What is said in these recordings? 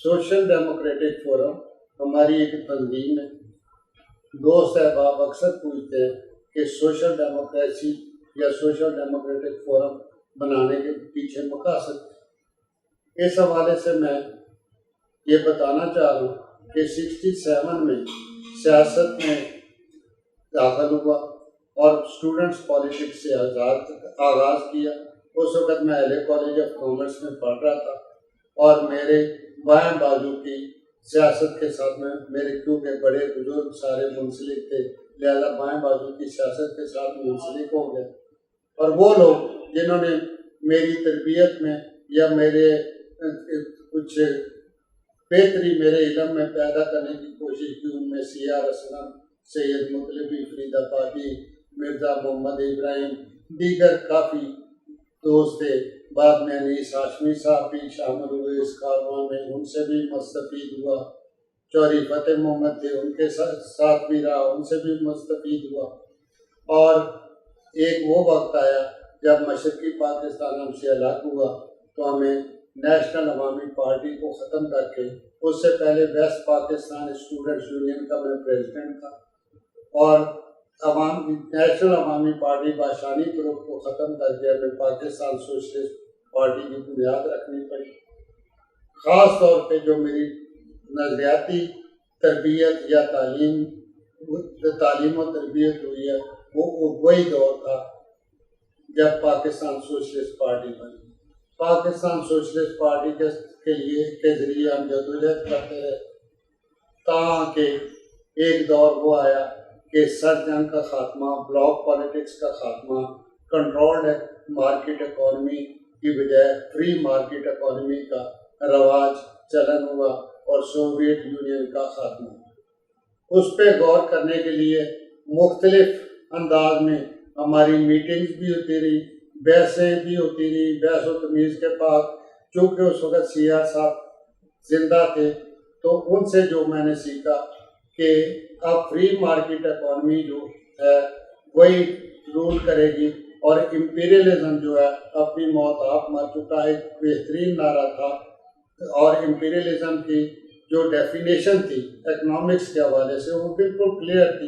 Social democratic forum ہماری ایک تنظیم ہے۔ دوست احباب اکثر پوچھتے ہیں کہ سوشل ڈیموکریسی یا سوشل ڈیموکریٹک فورم بنانے کے پیچھے مقاصد ہے۔ اس حوالے سے میں یہ بتانا چاہ رہا ہوں کہ 67 میں سیاست میں داخل ہوا اور اسٹوڈنٹس پالیٹکس سے آغاز کیا۔ اس وقت میں L a college of commerce میں پڑھ رہا تھا اور میرے بائیں بازو کی سیاست کے ساتھ میں میرے کیونکہ بڑے بزرگ سارے منسلک تھے، لہذا بائیں بازو کی سیاست کے ساتھ منسلک ہو گئے۔ اور وہ لوگ جنہوں نے میری تربیت میں یا میرے کچھ بہتری میرے علم میں پیدا کرنے کی کوشش کی، ان میں سیار اسلم، سید مطلبی فرید آبادی، مرزا محمد ابراہیم، دیگر کافی دوست تھے۔ بعد میں انیس ہاشمی صاحب بھی شامل ہوئے اس کارواں میں، ان سے بھی مستفید ہوا۔ چوہری فتح محمد تھے، ان کے ساتھ بھی رہا، ان سے بھی مستفید ہوا۔ اور ایک وہ وقت آیا جب مشرقی پاکستان ہم سے الگ ہوا تو ہمیں نیشنل عوامی پارٹی کو ختم کر کے، اس سے پہلے ویسٹ پاکستان اسٹوڈنٹس یونین کا میں پریزیڈنٹ تھا، اور نیشنل عوامی پارٹی باشانی گروپ کو ختم کر کے ہمیں پاکستان سوشلسٹ پارٹی کی بنیاد رکھنی پڑی۔ خاص طور پہ جو میری نظریاتی تربیت یا تعلیم و تربیت ہوئی ہے وہ وہی دور تھا جب پاکستان سوشلسٹ پارٹی بنی۔ پاکستان سوشلسٹ پارٹی کے ذریعے ہم جدوجہد کرتے رہے تاکہ ایک دور وہ آیا کہ سر جنگ کا خاتمہ، بلاک پالیٹکس کا خاتمہ، کنٹرولڈ مارکیٹ اکانومی کی بجائے فری مارکیٹ اکانومی کا رواج چلن ہوا اور سوویت یونین کا خاتمہ۔ اس پہ غور کرنے کے لیے مختلف انداز میں ہماری میٹنگز بھی ہوتی رہی، بحثیں بھی ہوتی رہی، بحث و تمیز کے بعد چونکہ اس وقت سیاہ صاحب زندہ تھے تو ان سے جو میں نے سیکھا کہ اب فری مارکیٹ اکانومی جو ہے وہی رول کرے گی، اور امپیریلزم جو ہے اپنی موت آپ مر چکا ہے، ایک بہترین نعرہ تھا۔ اور امپیریلزم کی جو ڈیفینیشن تھی اکنامکس کے حوالے سے وہ بالکل کلیئر تھی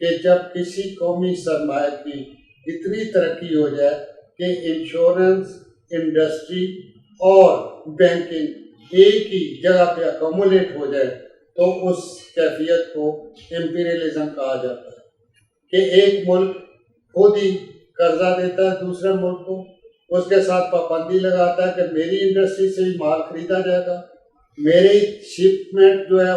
کہ جب کسی قومی سرمایہ کی اتنی ترقی ہو جائے کہ انشورنس، انڈسٹری اور بینکنگ ایک ہی جگہ پہ اکومولیٹ ہو جائے تو اس کیفیت کو امپیریلزم کہا جاتا ہے، کہ ایک ملک خود ہی قرضہ دیتا ہے دوسرے ملک کو، اس کے ساتھ پابندی لگاتا ہے کہ میری انڈسٹری سے ہی مال خریدا جائے گا، میری شپمنٹ جو ہے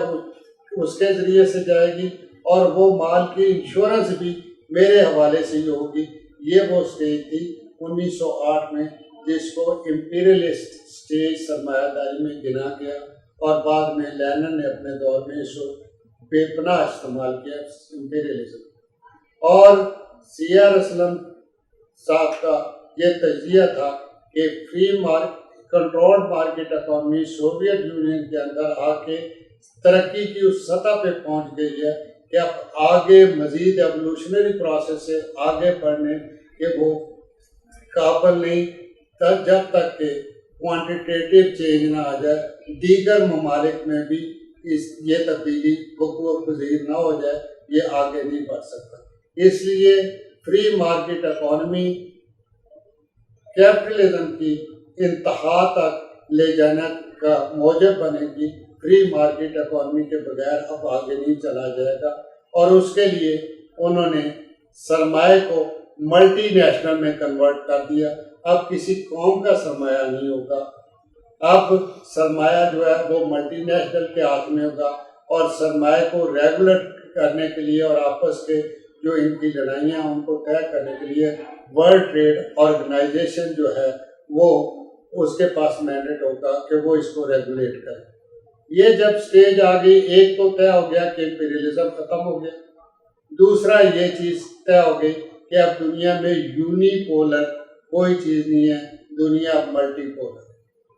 اس کے ذریعے سے جائے گی، اور وہ مال کی انشورنس بھی میرے حوالے سے ہی ہوگی۔ یہ وہ سٹیج تھی 1908 میں جس کو امپیریلسٹ سٹیج سرمایہ داری میں گنا گیا، اور بعد میں لینن نے اپنے دور میں اس کو بے پناہ استعمال کیا امپیریلزم۔ اور سیار اسلم صاحب کا یہ تجزیہ تھا کہ control market economy Soviet union کے اندر آ کے ترقی کی اس سطح پہ پہنچ گئی ہے کہ اب آگے مزید ایوولوشنری پروسیس سے آگے بڑھنے کے وہ قابل نہیں، جب تک کہ کوانٹیٹیو چینج نہ آ جائے، دیگر ممالک میں بھی یہ تبدیلی وقوع پذیر نہ ہو جائے، یہ آگے نہیں بڑھ سکتا۔ اس لیے فری مارکیٹ اکانومی کیپٹلزم کی انتہا تک لے جانے کا موجب بنے گی۔ فری مارکیٹ اکانومی کے بغیر اب آگے نہیں چلا جائے گا، اور اس کے لیے انہوں نے سرمایہ کو ملٹی نیشنل میں کنورٹ کر دیا۔ اب کسی قوم کا سرمایہ نہیں ہوگا، اب سرمایہ جو ہے وہ ملٹی نیشنل کے ہاتھ میں ہوگا، اور سرمایہ کو ریگولیٹ کرنے کے لیے اور آپس کے جو ان کی لڑائیاں ان کو طے کرنے کے لیے ورلڈ ٹریڈ آرگنائزیشن جو ہے وہ اس کے پاس مینڈیٹ ہوگا کہ وہ اس کو ریگولیٹ کرے۔ یہ جب سٹیج آ گئی، ایک تو طے ہو گیا کہ امپیریلزم ختم ہو گیا، دوسرا یہ چیز طے ہو گئی کہ اب دنیا میں یونی پولر کوئی چیز نہیں ہے، دنیا اب ملٹی پولر،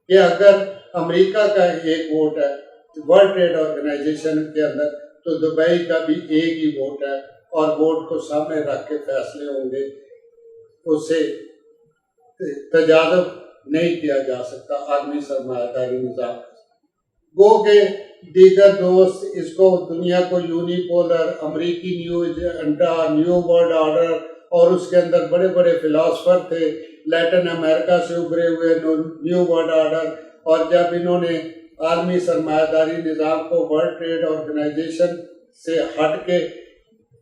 کہ اگر امریکہ کا ایک ووٹ ہے ورلڈ ٹریڈ آرگنائزیشن کے اندر تو دبئی کا بھی ایک ہی ووٹ ہے، اور ووٹ کو سامنے رکھ کے فیصلے ہوں گے، اس سے تجاذب نہیں کیا جا سکتا عالمی سرمایہ داری نظام۔ گو کہ دیگر دوست اس کو دنیا کو یونیپولر، امریکی new agenda, new world order, اور اس کے اندر بڑے بڑے فلاسفر تھے لیٹن امریکہ سے ابھرے ہوئے نیو ورلڈ آرڈر، اور جب انہوں نے عالمی سرمایہ داری نظام کو ورلڈ ٹریڈ آرگنائزیشن سے ہٹ کے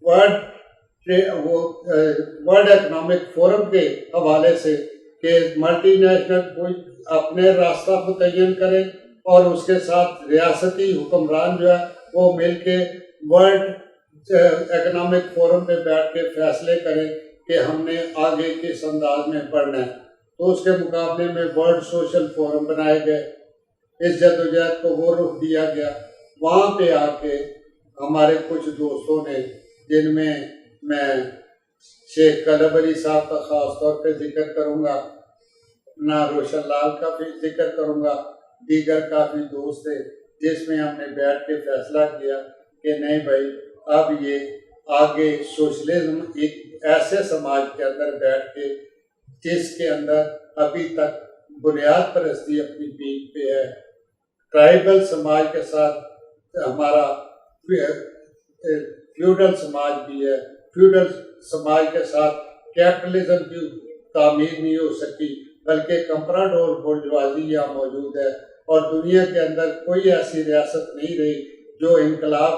ورلڈ اکنامک فورم کے حوالے سے کہ ملٹی نیشنل کوئی اپنے راستہ متعین کرے اور اس کے ساتھ ریاستی حکمران جو ہے وہ مل کے ورلڈ اکنامک فورم پہ بیٹھ کے فیصلے کریں کہ ہم نے آگے کس انداز میں بڑھنا ہے، تو اس کے مقابلے میں ورلڈ سوشل فورم بنائے گئے۔ اس جدوجہد کو وہ رخ دیا گیا۔ وہاں پہ آ کے ہمارے کچھ دوستوں نے، جن میں میں شیخ قلب علی صاحب کا خاص طور پہ ذکر کروں گا، اپنا روشن لال کا بھی ذکر کروں گا، دیگر کافی دوست تھے، جس میں ہم نے بیٹھ کے فیصلہ کیا کہ نہیں بھائی، اب یہ آگے سوشلزم ایک ایسے سماج کے اندر بیٹھ کے جس کے اندر ابھی تک بنیاد پرستی اپنی پیک پہ ہے، ٹرائبل سماج کے ساتھ ہمارا فیوڈل سماج بھی ہے، فیوڈل سماج کے ساتھ کیپٹلزم کی تعمیر نہیں ہو سکی، بلکہ کمپراڈور بورژوازی یہاں موجود ہے، اور دنیا کے اندر کوئی ایسی ریاست نہیں رہی جو انقلاب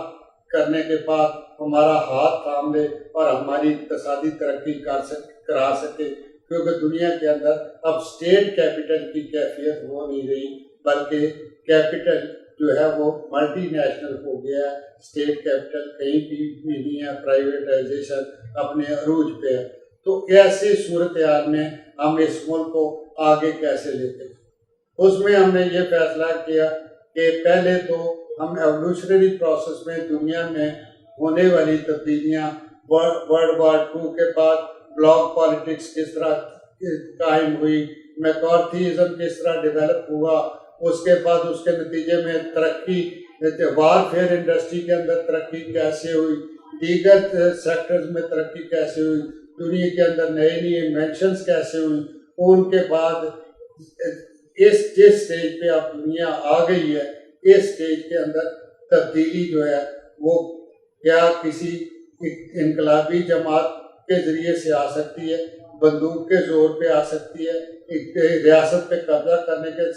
کرنے کے بعد ہمارا ہاتھ تھام لے اور ہماری اقتصادی ترقی کرا سکے، کیونکہ دنیا کے اندر اب اسٹیٹ کیپٹل کی کیفیت ہو نہیں رہی، بلکہ کیپٹل جو ہے وہ ملٹی نیشنل ہو گیا ہے، اسٹیٹ کیپٹل کہیں بھی نہیں ہے، پرائیویٹائزیشن اپنے عروج پہ ہے۔ تو ایسی صورتحال میں ہم اس ملک کو آگے کیسے لیتے ہیں؟ اس میں ہم نے یہ فیصلہ کیا کہ پہلے تو ہم ایولیوشنری پروسیس میں دنیا میں ہونے والی تبدیلیاں، ورلڈ وار 2 کے بعد بلاک پالیٹکس کس طرح قائم ہوئی، میکارتھیزم کس طرح ڈیولپ ہوا، اس کے بعد اس کے نتیجے میں ترقی، وارفیئر انڈسٹری کے اندر ترقی کیسے ہوئی، دیگر سیکٹرز میں ترقی کیسے ہوئی، دنیا کے اندر نئی نئی انوینشنز کیسے ہوئی، ان کے بعد جس سٹیج پہ اب دنیا آ گئی ہے، اس سٹیج کے اندر تبدیلی جو ہے وہ کیا کسی انقلابی جماعت کے ذریعے سے آ سکتی ہے، بندوق کے زور پہ آ سکتی ہے، ایک ریاست پہ قبضہ کرنے کے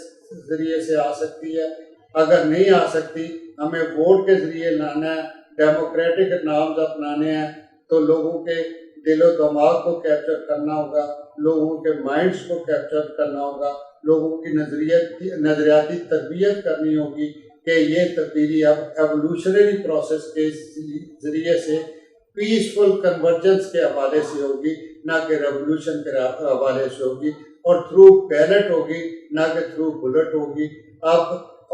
ذریعے سے آ سکتی ہے؟ اگر نہیں آ سکتی، ہمیں ووٹ کے ذریعے لانا ہے، ڈیموکریٹک نامز اپنانے ہیں، تو لوگوں کے دل و دماغ کو کیپچر کرنا ہوگا، لوگوں کے مائنڈز کو کیپچر کرنا ہوگا، لوگوں کی نظریاتی تربیت کرنی ہوگی کہ یہ تبدیلی اب ایولیوشنری پروسیس کے ذریعے سے پیسفل کنورجنس کے حوالے سے ہوگی، نہ کہ ریولوشن کے حوالے سے ہوگی، اور تھرو بیلٹ ہوگی، نہ کہ تھرو بلٹ ہوگی۔ اب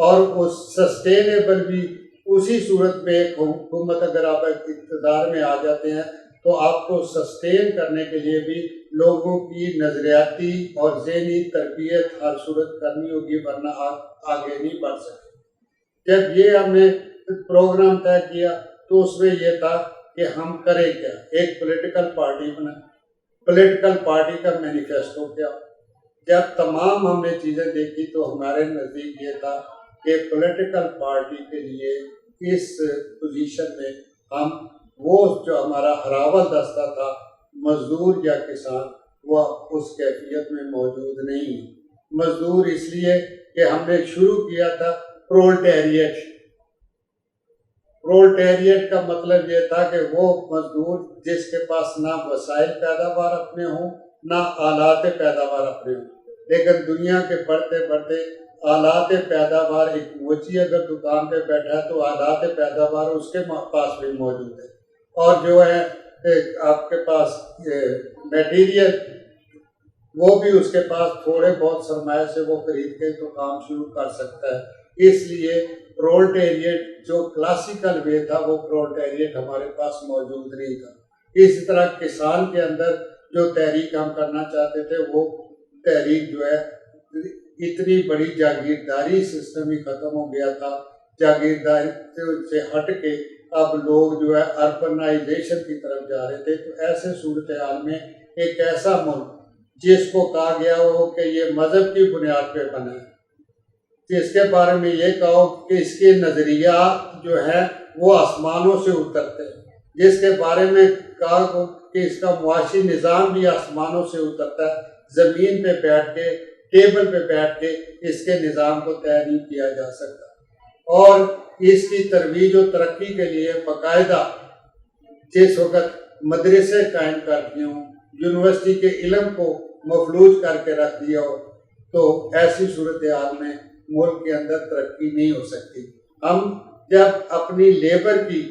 اور اس سسٹینیبل بھی اسی صورت میں ایک حکومت اگر آپ اقتدار میں آ جاتے ہیں تو آپ کو سسٹین کرنے کے لیے بھی لوگوں کی نظریاتی اور ذہنی تربیت ہر صورت کرنی ہوگی، ورنہ آپ آگے نہیں بڑھ سکتے۔ جب یہ ہم نے پروگرام طے کیا تو اس میں یہ تھا کہ ہم کریں کیا، ایک پولیٹیکل پارٹی بنائیں، پولیٹیکل پارٹی کا مینیفیسٹو کیا۔ جب تمام ہم نے چیزیں دیکھی تو ہمارے نزدیک یہ تھا کہ پولیٹیکل پارٹی کے لیے اس پوزیشن میں ہم وہ جو ہمارا ہراول دستہ تھا، مزدور یا کسان، وہ اس کیفیت میں موجود نہیں ہے۔ مزدور اس لیے کہ ہم نے شروع کیا تھا پرولٹیریٹ۔ پرولٹیریٹ کا مطلب یہ تھا کہ وہ مزدور جس کے پاس نہ وسائل پیداوار اپنے ہوں، نہ آلات پیداوار اپنے ہوں، لیکن دنیا کے بڑھتے بڑھتے آلات پیداوار، ایک موچی اگر دکان پہ بیٹھا ہے تو آلات پیداوار اس کے پاس بھی موجود ہے، اور جو ہے آپ کے پاس میٹیریل وہ بھی اس کے پاس تھوڑے بہت سرمایہ سے وہ خرید کے تو کام شروع کر سکتا ہے۔ اس لیے پرولٹیریٹ جو کلاسیکل وے تھا وہ پرولٹیریٹ ہمارے پاس موجود نہیں تھا۔ اسی طرح کسان کے اندر جو تحریک ہم کرنا چاہتے تھے وہ تحریک جو ہے اتنی بڑی جاگیرداری سسٹم ہی ختم ہو گیا تھا، جاگیرداری سے ہٹ کے اب لوگ جو ہے اربنائزیشن کی طرف جا رہے تھے۔ تو ایسے صورتحال میں ایک ایسا ملک جس کو کہا گیا ہو کہ یہ مذہب کی بنیاد پہ بنا ہے، جس کے بارے میں یہ کہو کہ اس کے نظریات جو ہیں وہ آسمانوں سے اترتے ہیں، جس کے بارے میں کہا کہ اس کا معاشی نظام بھی آسمانوں سے اترتا ہے، زمین پہ بیٹھ کے ٹیبل پہ بیٹھ کے اس کے نظام کو طے نہیں کیا جا سکتا۔ اور اس کی ترویج و ترقی کے لیے باقاعدہ جس وقت مدرسے قائم کر دیے ہوں، یونیورسٹی کے علم کو مفلوج کر کے رکھ دیا ہو، تو ایسی صورتحال میں ملک کے اندر ترقی نہیں ہو سکتی۔ ہم جب اپنی لیبر کی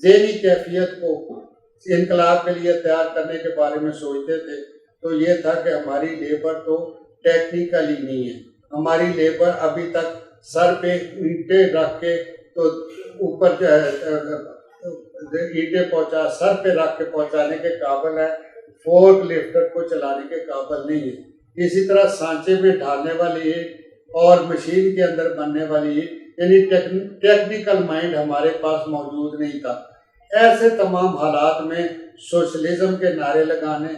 ذہنی کیفیت کو انقلاب کے لیے تیار کرنے کے بارے میں سوچتے تھے تو یہ تھا کہ ہماری لیبر تو ٹیکنیکلی نہیں ہے، ہماری لیبر ابھی تک سر پہ اینٹیں رکھ کے تو اوپر جو ہے اینٹیں سر پہ رکھ کے پہنچانے کے قابل ہے، فورک لفٹر کو چلانے کے قابل نہیں ہے۔ اسی طرح سانچے میں ڈھالنے والی اور مشین کے اندر بننے والی یعنی ٹیکنیکل مائنڈ ہمارے پاس موجود نہیں تھا۔ ایسے تمام حالات میں سوشلزم کے نعرے لگانے،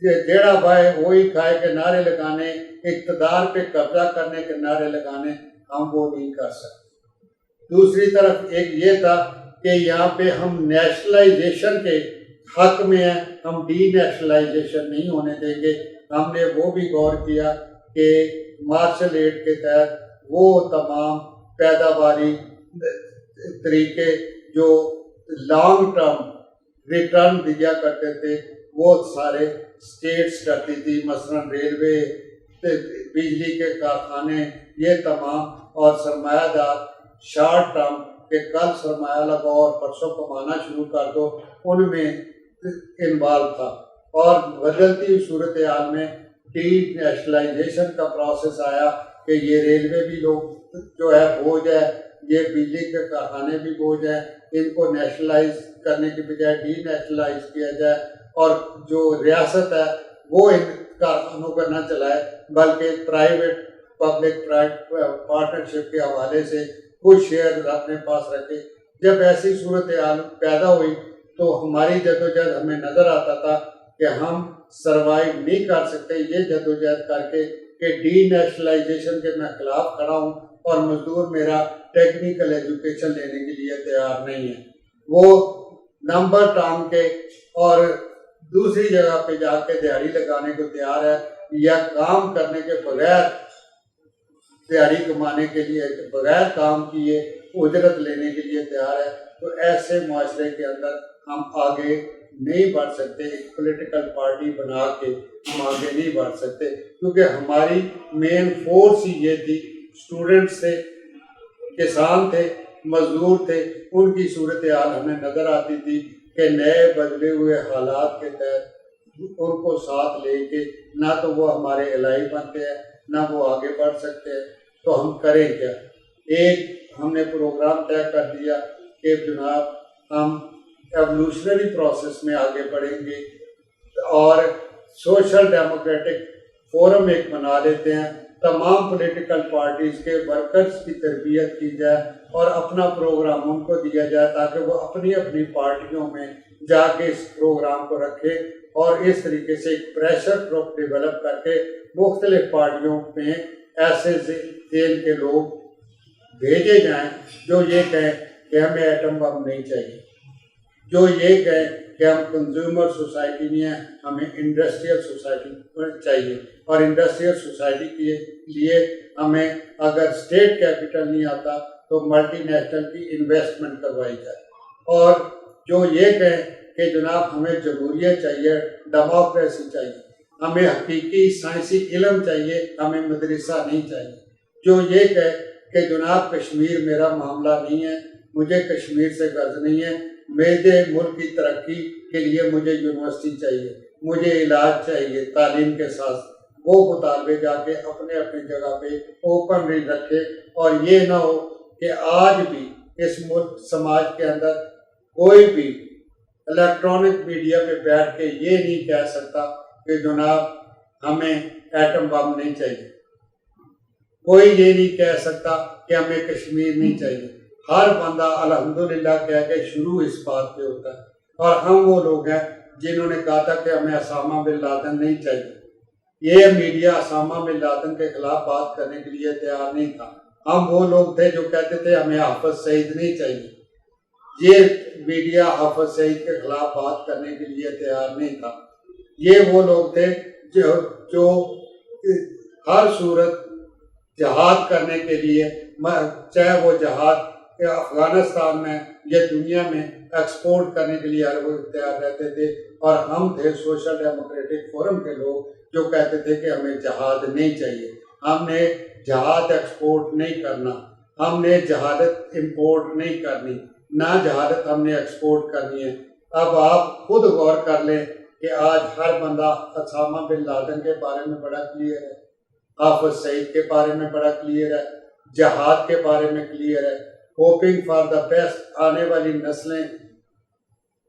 جیڑا بھائی وہی کھائے کے نعرے لگانے، اقتدار پہ قبضہ کرنے کے نعرے لگانے، ہم وہ نہیں کر سکتے۔ دوسری طرف ایک یہ تھا کہ یہاں پہ ہم نیشنلائزیشن کے حق میں ہیں، ہم ڈی نیشنلائزیشن نہیں ہونے دیں گے۔ ہم نے وہ بھی غور کیا کہ مارشل ایڈ کے تحت وہ تمام پیداواری طریقے جو لانگ ٹرم ریٹرن دیا کرتے تھے وہ سارے اسٹیٹس کرتی تھی، مثلا ریلوے، بجلی کے کارخانے، یہ تمام، اور سرمایہ دار شارٹ ٹرم کہ کل سرمایہ لگاؤ اور پرسوں کمانا شروع کر دو، ان میں انوالو تھا۔ اور بدلتی ہوئی صورتحال میں ڈی نیشنلائزیشن کا پروسیس آیا کہ یہ ریلوے بھی لوگ جو ہے بوجھ ہے، یہ بجلی کے کارخانے بھی بوجھ ہیں، ان کو نیشنلائز کرنے کے بجائے ڈی نیشنلائز کیا جائے، اور جو ریاست ہے وہ ان کارخانوں کا نہ چلائے بلکہ پرائیویٹ پبلک پارٹنرشپ کے حوالے سے کچھ شیئر اپنے پاس رکھے۔ جب ایسی صورتحال پیدا ہوئی تو ہماری جدوجہد ہمیں نظر آتا تھا کہ ہم سروائیو نہیں کر سکتے یہ جدوجہد کر کے کہ ڈی نیشنلائزیشن کے میں خلاف کھڑا ہوں اور مزدور میرا ٹیکنیکل ایجوکیشن لینے کے لیے تیار نہیں ہے، وہ نمبر ٹانگ کے اور دوسری جگہ پہ جا کے دیہڑی لگانے کو تیار ہے، یا کام کرنے کے بغیر دیہڑی کمانے کے لیے بغیر کام کیے اجرت لینے کے لیے تیار ہے۔ تو ایسے معاشرے کے اندر ہم آگے نہیں بڑھ سکتے، ایک پولیٹیکل پارٹی بنا کے ہم آگے نہیں بڑھ سکتے، کیونکہ ہماری مین فورس ہی یہ تھی، اسٹوڈنٹس تھے، کسان تھے، مزدور تھے، ان کی صورتحال ہمیں نظر آتی تھی کہ نئے بدلے ہوئے حالات کے تحت ان کو ساتھ لے کے نہ تو وہ ہمارے الہی بنتے ہیں نہ وہ آگے بڑھ سکتے ہیں، تو ہم کریں کیا؟ ایک ہم نے پروگرام طے کر دیا کہ جناب ہم ایولیوشنری پروسیس میں آگے بڑھیں گے اور سوشل ڈیموکریٹک فورم ایک بنا لیتے ہیں، تمام پولیٹیکل پارٹیز کے ورکرز کی تربیت کی جائے اور اپنا پروگرام ان کو دیا جائے تاکہ وہ اپنی اپنی پارٹیوں میں جا کے اس پروگرام کو رکھے، اور اس طریقے سے ایک پریشر گروپ ڈیولپ کر کے مختلف پارٹیوں میں ایسے ذہن کے لوگ بھیجے جائیں جو یہ کہیں کہ ہمیں ایٹم بم نہیں چاہیے، جو یہ کہیں کہ ہم کنزیومر سوسائٹی نہیں ہیں، ہمیں انڈسٹریل سوسائٹی چاہیے، اور انڈسٹریل سوسائٹی کے لیے ہمیں اگر اسٹیٹ کیپٹل نہیں آتا تو ملٹی نیشنل کی انویسٹمنٹ کروائی جائے، اور جو یہ کہیں کہ جناب ہمیں جمہوریت چاہیے، ڈیموکریسی چاہیے، ہمیں حقیقی سائنسی علم چاہیے، ہمیں مدرسہ نہیں چاہیے، جو یہ کہے کہ جناب کشمیر میرا معاملہ نہیں ہے، مجھے کشمیر سے غرض نہیں ہے، میرے ملک کی ترقی کے لیے مجھے یونیورسٹی چاہیے، مجھے علاج چاہیے تعلیم کے ساتھ، وہ مطالبے جا کے اپنے اپنی جگہ پہ اوپنلی رکھے، اور یہ نہ ہو کہ آج بھی اس ملک سماج کے اندر کوئی بھی الیکٹرانک میڈیا پہ بیٹھ کے یہ نہیں کہہ سکتا کہ جناب ہمیں ایٹم بم نہیں چاہیے، کوئی یہ نہیں کہہ سکتا کہ ہمیں کشمیر نہیں چاہیے۔ ہر بندہ الحمدللہ کہہ کے شروع اس بات پہ ہوتا ہے، اور ہم وہ لوگ ہیں جنہوں نے کہا تھا کہ ہمیں اسامہ بن لادن نہیں چاہیے، یہ میڈیا اسامہ بن لادن کے خلاف بات کرنے کے لیے تیار نہیں تھا. ہم وہ لوگ تھے جو کہتے تھے ہمیں حافظ سعید نہیں چاہیے. یہ میڈیا حافظ سعید کے خلاف بات کرنے کے لیے تیار نہیں تھا. یہ وہ لوگ تھے جو ہر صورت جہاد کرنے کے لیے، چاہے وہ جہاد افغانستان میں یا دنیا میں ایکسپورٹ کرنے کے لیے ہر وقت تیار رہتے تھے. اور ہم تھے سوشل ڈیموکریٹک فورم کے لوگ جو کہتے تھے کہ ہمیں جہاد نہیں چاہیے، ہم نے جہاد ایکسپورٹ نہیں کرنا، ہم نے جہادت امپورٹ نہیں کرنی، نہ جہادت ہم نے ایکسپورٹ کرنی ہے. اب آپ خود غور کر لیں کہ آج ہر بندہ اسامہ بن لادن کے بارے میں بڑا کلیئر ہے، حافظ سعید کے بارے میں بڑا کلیئر ہے، جہاد کے بارے میں کلیئر ہے، ہوپنگ فار دا بیسٹ. آنے والی نسلیں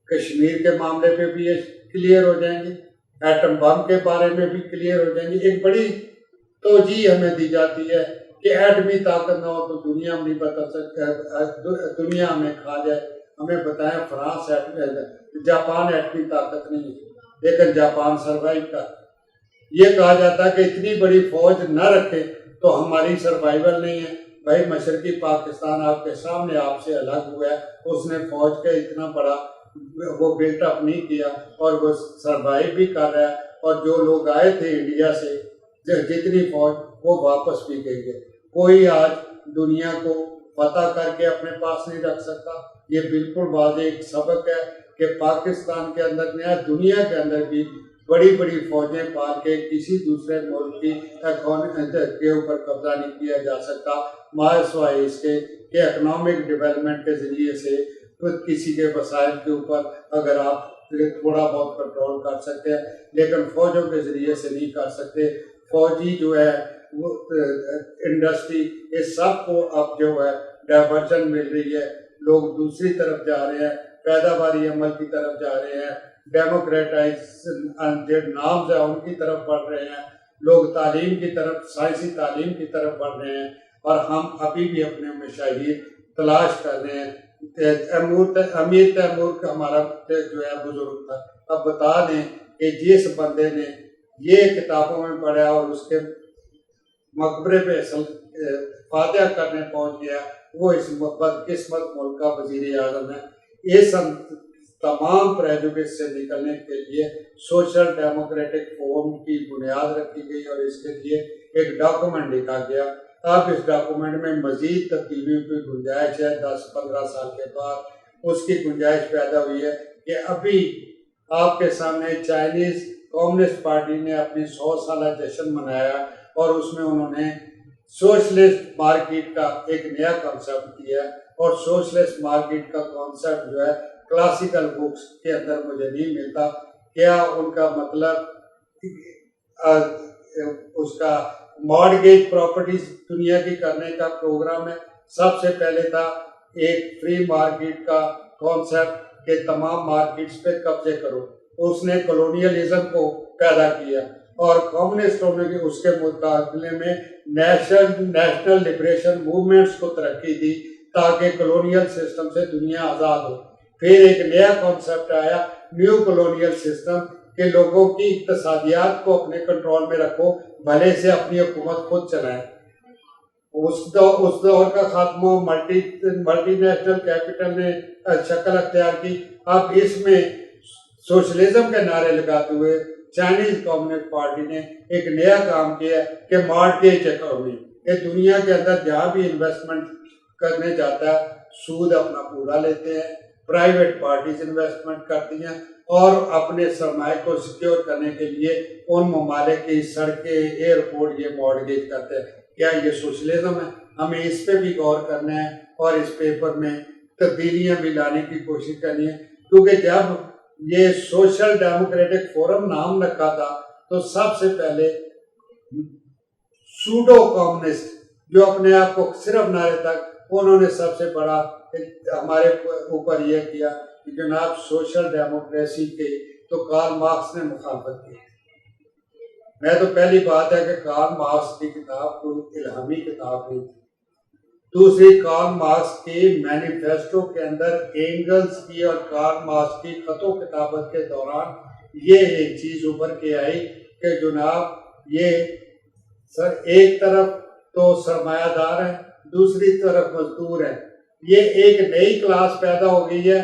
کشمیر کے معاملے پہ بھی کلیئر ہو جائیں گی، ایٹم بم کے بارے میں بھی کلیئر ہو جائیں گی. ایک بڑی توجہ ہمیں دی جاتی ہے کہ ایٹمی طاقت نہ ہو تو دنیا ہم نہیں بتا سکتے، دنیا ہمیں کھا جائے. ہمیں بتائیں فرانس جاپان ایٹمی طاقت نہیں ہے لیکن جاپان سروائیو کر. یہ کہا جاتا ہے کہ اتنی بڑی فوج نہ رکھے تو ہماری سروائیول نہیں ہے. بھائی مشرقی پاکستان آپ کے سامنے آپ سے الگ ہوا ہے، اس نے فوج کا اتنا بڑا وہ بلٹ اپ نہیں کیا اور وہ سروائیو بھی کر رہا ہے. اور جو لوگ آئے تھے انڈیا سے جتنی فوج وہ واپس بھی گئی ہے. کوئی آج دنیا کو فتح کر کے اپنے پاس نہیں رکھ سکتا. یہ بالکل واضح ایک سبق ہے کہ پاکستان کے اندر نیا دنیا کے اندر بھی بڑی بڑی فوجیں پال کے کسی دوسرے ملک کی کے اوپر قبضہ نہیں کیا جا سکتا، سوائے اس کے کہ اکنامک ڈیولپمنٹ کے ذریعے سے کسی کے وسائل کے اوپر اگر آپ تھوڑا بہت کنٹرول کر سکتے ہیں، لیکن فوجوں کے ذریعے سے نہیں کر سکتے. فوجی جو ہے وہ انڈسٹری اس سب کو اب جو ہے ڈائیورژن مل رہی ہے، لوگ دوسری طرف جا رہے ہیں، پیداواری عمل کی طرف جا رہے ہیں، ڈیموکریٹائز نامز ہیں ان کی طرف بڑھ رہے ہیں، لوگ تعلیم کی طرف، سائنسی تعلیم کی طرف بڑھ رہے ہیں. اور ہم ابھی بھی اپنے مشاہیر تلاش کر رہے ہیں. امیر تیمور کا ہمارا جو ہے بزرگ تھا. اب بتا دیں کہ جس بندے نے یہ کتابوں میں پڑھا اور اس کے مقبرے پہ فاتحہ کرنے پہنچ گیا، وہ اس بدقسمت ملک کا وزیر اعظم ہے. یہ سب تمام پریجوڈس سے نکلنے کے لیے سوشل ڈیموکریٹک فورم کی بنیاد رکھی گئی اور اس کے لیے ایک ڈاکومنٹ لکھا گیا. اب اس ڈاکومنٹ میں مزید تبدیلیوں کی گنجائش ہے. 10-15 سال کے بعد اس کی گنجائش پیدا ہوئی ہے کہ ابھی آپ کے سامنے چائنیز کمیونسٹ پارٹی نے اپنی 100 سالہ جشن منایا اور اس میں انہوں نے سوشلسٹ مارکیٹ کا ایک نیا کنسیپٹ دیا. اور سوشلسٹ مارکیٹ کا کانسیپٹ جو ہے کلاسیکل بکس کے اندر مجھے نہیں ملتا. کیا ان کا مطلب اس کا مارگیج پراپرٹیز دنیا کی کرنے کا پروگرام ہے؟ سب سے پہلے تھا ایک فری مارکیٹ کا کانسیپٹ کہ تمام مارکیٹس پہ قبضے کرو. اس نے کلونیلزم کو پیدا کیا اور کمیونسٹوں نے اس کے مقابلے میں نیشنل لبریشن موومنٹس کو ترقی دی تاکہ کلونیل سسٹم سے دنیا آزاد ہو. پھر ایک نیا کانسیپٹ آیا نیو کلونیل سسٹم کہ لوگوں کی اقتصادیات کو اپنے کنٹرول میں رکھو، بھلے سے اپنی حکومت خود چلائیں. اس دور کا خاتمہ ملٹی نیشنل کیپٹل نے شکل اختیار کی. اب اس میں سوشلزم کے نعرے لگاتے ہوئے چائنیز کمیونسٹ پارٹی نے ایک نیا کام کیا کہ مارگیج اکانومی، کہ دنیا کے اندر جہاں بھی انویسٹمنٹ کرنے جاتا ہے سود اپنا پورا لیتے ہیں، پرائیویٹ پارٹیز انویسٹمنٹ کرتی ہیں اور اپنے سرمایہ کو سیکیور کرنے کے لیے ان ممالک کی سڑکیں، ایئرپورٹ یہ مارگیج کرتے ہیں. کیا یہ سوشلزم ہے؟ ہمیں اس پہ بھی غور کرنا ہے اور اس پیپر میں تبدیلیاں بھی لانے کی کوشش کرنی ہے. کیونکہ جب یہ سوشل ڈیموکریٹک فورم نام رکھا تھا تو سب سے پہلے سوڈو کمیونسٹ جو اپنے آپ کو صرف نعرے تک، انہوں نے سب سے بڑا ہمارے اوپر یہ کیا کہ جناب سوشل ڈیموکریسی کے تو کارل مارکس نے مخالفت کی. میں تو پہلی بات ہے کہ کارل مارکس کی کتاب کوئی الہامی کتاب نہیں تھی. دوسری، کارل مارکس کی مینیفیسٹو کے اندر اینگلز کی اور کارل مارکس کی خط و کتابت کے دوران یہ ایک چیز ابھر کے آئی کہ جناب یہ سر ایک طرف تو سرمایہ دار ہیں، دوسری طرف مزدور ہیں، یہ ایک نئی کلاس پیدا ہو گئی ہے،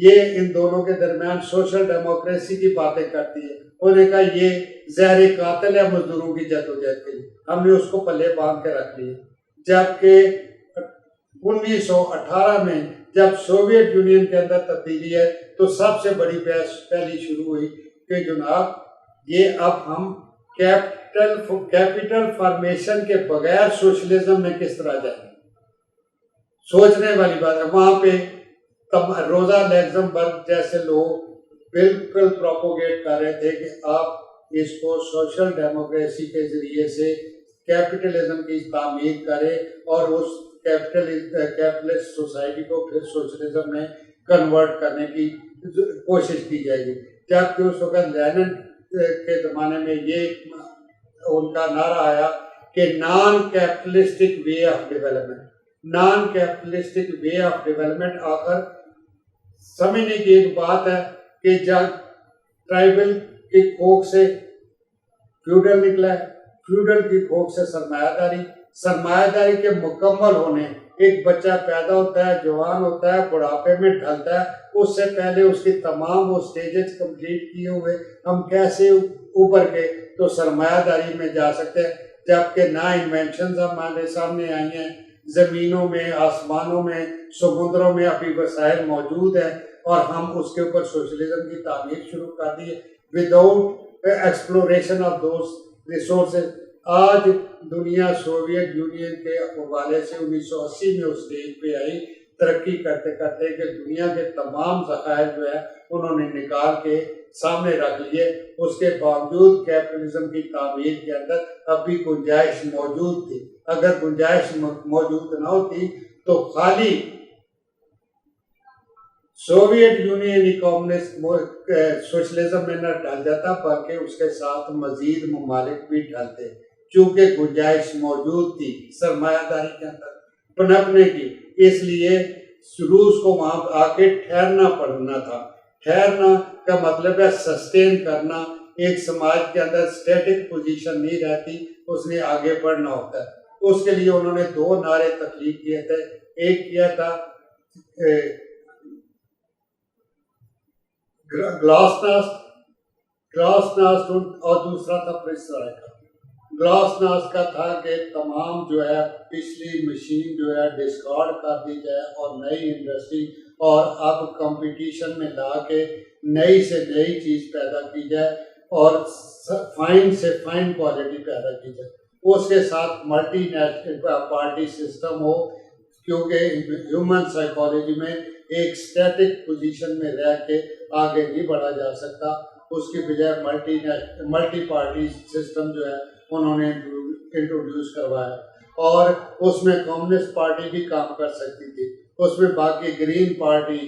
یہ ان دونوں کے درمیان سوشل ڈیموکریسی کی باتیں کرتی ہے۔ انہوں نے کہا یہ زہر قاتل ہے مزدوروں کی جدوجہد کے لیے، ہم نے اس کو پلے باندھ کے رکھ لیا۔ جبکہ 1918 میں جب سوویت یونین کے اندر تبدیلی ہے تو سب سے بڑی بحث پہلی شروع ہوئی کہ جناب یہ اب ہم کیپٹل فارمیشن کے بغیر سوشلزم میں کس طرح جائیں گے۔ سوچنے والی بات ہے۔ وہاں پہ روزا لیگزمبرگ جیسے لوگ بالکل پروپوگیٹ کر رہے تھے کہ آپ اس کو سوشل ڈیموکریسی کے ذریعے سے کیپٹلزم کی تعمیر کریں اور اس کیپٹلسٹ سوسائٹی کو پھر سوشلزم میں کنورٹ کرنے کی کوشش کی جائے گی۔ جبکہ اس وقت لینن کے زمانے میں یہ ان کا نعرہ آیا کہ naan capitalistic way of development, naan capitalistic way of development آخر سمجھنے کی ایک بات ہے کہ جب ٹرائبل کی کھوک سے فیوڈل نکلا ہے، فیوڈل کی کھوک سے سرمایہ داری، سرمایہ داری کے مکمل ہونے، ایک بچہ پیدا ہوتا ہے، جوان ہوتا ہے، بڑھاپے میں ڈھلتا ہے، اس سے پہلے اس کی تمام وہ سٹیجز کمپلیٹ کیے ہوئے ہم کیسے اوپر کے تو سرمایہ داری میں جا سکتے ہیں۔ جبکہ نہ انوینشنز ہمارے سامنے آئی ہیں، زمینوں میں، آسمانوں میں، سمندروں میں ابھی وسائل موجود ہیں اور ہم اس کے اوپر سوشلزم کی تعمیر شروع کر دی ہے without exploration of those resources. آج دنیا سوویت یونین کے حوالے سے 1980 میں اس اسٹیج پہ آئی، ترقی کرتے کرتے کہ دنیا کے تمام ذخائر جو ہے انہوں نے نکال کے سامنے رکھ لیے۔ اس کے باوجود کیپٹلزم کی تعمیر کے اندر اب بھی گنجائش موجود تھی۔ اگر گنجائش موجود نہ ہوتی تو خالی سوویت یونین ہی کمیونسٹ سوشلزم میں نہ ڈھل جاتا بلکہ اس کے ساتھ مزید ممالک بھی ڈھلتے، چونکہ گنجائش موجود تھی سرمایہ داری کے اندر پنپنے کی۔ اس لیے روس کو وہاں آ کے ٹھہرنا پڑنا تھا۔ ٹھہرنا کا مطلب ہے سسٹین کرنا، ایک سماج کے اندر سٹیٹک پوزیشن نہیں رہتی، اس نے آگے بڑھنا ہوتا ہے۔ اس کے لیے انہوں نے دو نعرے تخلیق کیے تھے، ایک کیا تھا گلاسناسٹ اور دوسرا تھا پریسرائکا۔ گلاسناسٹ کا تھا کہ تمام جو ہے پچھلی مشین جو ہے ڈسکارڈ کر دی جائے اور نئی انڈسٹری اور اب کمپٹیشن میں لا کے نئی سے نئی چیز پیدا کی جائے اور فائن سے فائن کوالٹی پیدا کی جائے۔ اس کے ساتھ ملٹی نیشنل پارٹی سسٹم ہو، کیونکہ ہیومن سائیکالوجی میں ایک سٹیٹک پوزیشن میں رہ کے آگے نہیں بڑھا جا سکتا۔ اس کی بجائے ملٹی پارٹی سسٹم جو ہے انہوں نے انٹروڈیوس کروایا اور اس میں کمیونسٹ پارٹی بھی کام کر سکتی تھی، اس میں باقی گرین پارٹی،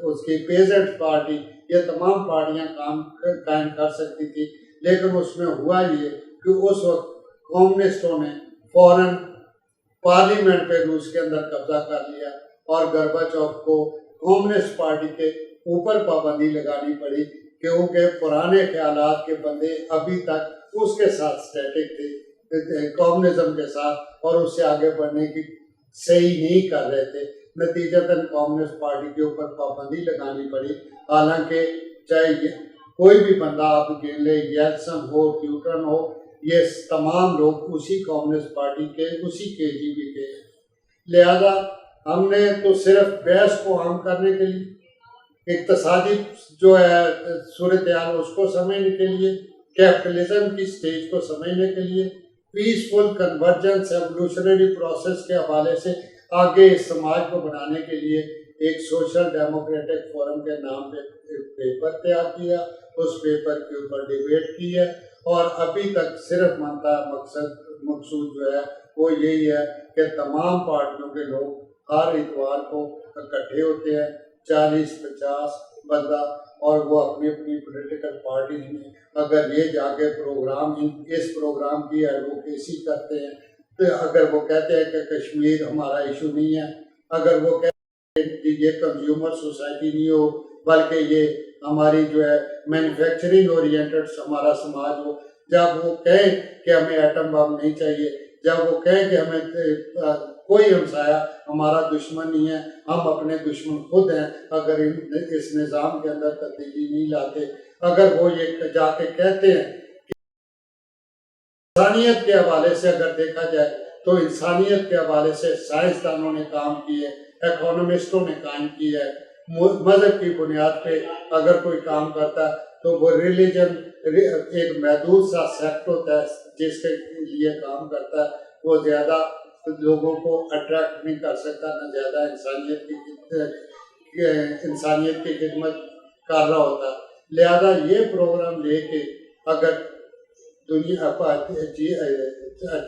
اس کی پیزنٹ پارٹی، یہ تمام پارٹیاں کام قائم کر سکتی تھی۔ لیکن اس میں ہوا یہ کہ اس وقت کمیونسٹوں نے فوراً پارلیمنٹ پہ روس کے اندر قبضہ کر لیا اور گورباچوف کو کمیونسٹ پارٹی کے اوپر پابندی لگانی پڑی، کیونکہ پرانے خیالات کے بندے ابھی تک اس کے ساتھ سٹیٹک تھے، کمیونزم کے ساتھ، اور اس سے آگے بڑھنے کی صحیح نہیں کر رہے تھے۔ نتیجتاً کمیونسٹ پارٹی کے اوپر پابندی لگانی پڑی۔ حالانکہ چاہے کوئی بھی بندہ آپ گن لے، یلسن ہو، پیوٹن ہو، یہ تمام لوگ اسی کمیونسٹ پارٹی کے اسی KGB کے ہیں۔ لہذا ہم نے تو صرف بحث کو عام کرنے کے لیے، اقتصادی جو ہے صورتحال اس کو سمجھنے کے لیے، کیپٹلزم کی سٹیج کو سمجھنے کے لیے، پیسفل کنورجنس ایولیوشنری پروسیس کے حوالے سے آگے اس سماج کو بنانے کے لیے ایک سوشل ڈیموکریٹک فورم کے نام پہ پیپر تیار کیا، اس پیپر کے اوپر ڈیبیٹ کی ہے، اور ابھی تک صرف مقصود جو ہے وہ یہی ہے کہ تمام پارٹیوں کے لوگ ہر اتوار کو اکٹھے ہوتے ہیں، 40-50 بندہ، اور وہ اپنی اپنی پولیٹیکل پارٹیز میں اگر یہ جا کے اس پروگرام کی ایڈوکیسی کرتے ہیں، تو اگر وہ کہتے ہیں کہ کشمیر ہمارا ایشو نہیں ہے، اگر وہ کہتے ہیں کہ یہ کنزیومر سوسائٹی نہیں ہو بلکہ یہ ہماری جو ہے مینوفیکچرنگ اورینٹڈ ہمارا سماج ہو، جب وہ کہیں کہ ہمیں ایٹم بم نہیں چاہیے، جب وہ کہیں کہ ہمیں کوئی ہمسایہ ہمارا دشمن نہیں ہے، ہم اپنے دشمن خود ہیں اگر اس نظام کے اندر تبدیلی نہیں لاتے، اگر وہ یہ جا کے کہتے ہیں کہ انسانیت کے حوالے سے اگر دیکھا جائے تو انسانیت کے حوالے سے سائنسدانوں نے کام کیے، اکانومسٹوں نے کام کیا ہے، مذہب کی بنیاد پہ اگر کوئی کام کرتا ہے تو وہ ریلیجن ایک محدود سا سیکٹ ہوتا ہے جس کے لیے کام کرتا ہے، وہ زیادہ لوگوں کو اٹریکٹ نہیں کر سکتا، نہ زیادہ انسانیت کی خدمت کر رہا ہوتا۔ لہذا یہ پروگرام لے کے اگر دنیا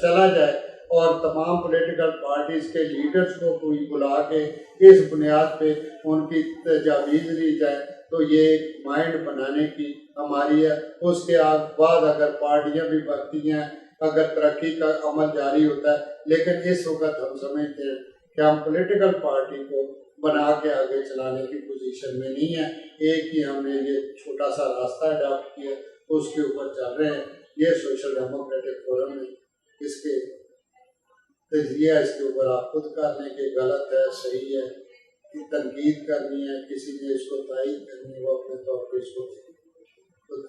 چلا جائے اور تمام پولیٹیکل پارٹیز کے لیڈرز کو کوئی بلا کے اس بنیاد پہ ان کی تجاویز لی جائے تو یہ ایک مائنڈ بنانے کی ہماری ہے۔ اس کے بعد اگر پارٹیاں بھی بڑھتی ہیں، اگر ترقی کا عمل جاری ہوتا ہے، لیکن اس وقت ہم سمجھتے ہیں کہ ہم پولیٹیکل پارٹی کو بنا کے آگے چلانے کی پوزیشن میں نہیں ہیں۔ ایک ہی ہم نے یہ چھوٹا سا راستہ اڈاپٹ کیا، اس کے اوپر چل رہے ہیں۔ یہ سوشل ڈیموکریٹک فورم ہے، اس کے تجزیہ اس کے اوپر آپ خود کر لیں کہ غلط ہے صحیح ہے، تنقید کرنی ہے، کسی نے اس کو تائید کرنی ہے، وہ اپنے طور پہ اس کو خود